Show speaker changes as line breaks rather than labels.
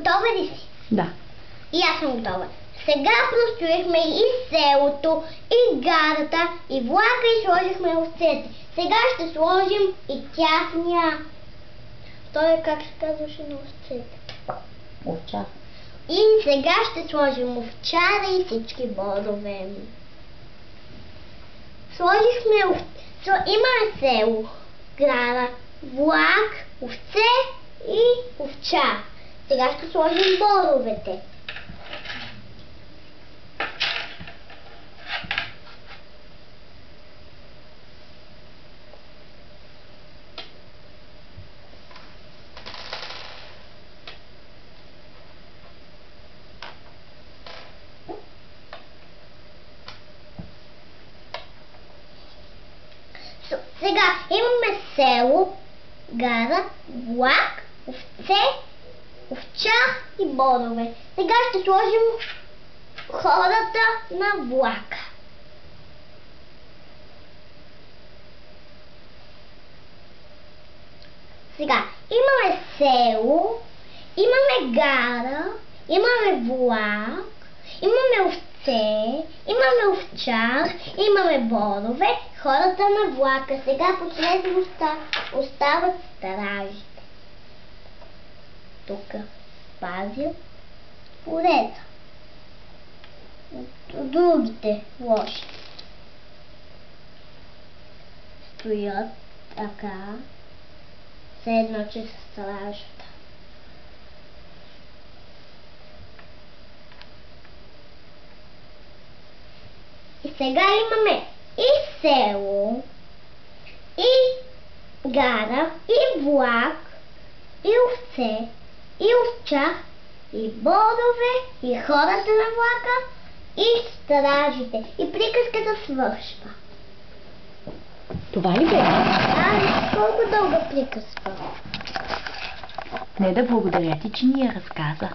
Готова ли си?
Да.
И аз съм готова. Сега простроихме и селото, и гарата, и влака и сложихме овцете. Сега ще сложим и тяхния... Той как се казваше на овцете?
Овчар.
И сега ще сложим овчара и всички бодове. Сложихме имаме село, гара, влак, овце и овчар. Сега ще сложим бодовете. Сега имаме село, гара, влак, овце, овчар и бодове. Сега ще сложим хората на влака. Сега имаме село, имаме гара, имаме влак, имаме овце, имаме овчар, имаме бодове, хората на влака. Сега последно остават стражите. Тук пазят поред. От другите лоши стоят така, все едно, че са стражата. И сега имаме и село, и гара, и влак, и овце, и овчар, и бодове, и хората на влака, и стражите. И приказката свършва.
Това ли бе?
Колко дълга приказка?
Не да благодаря ти, че ни я разказа.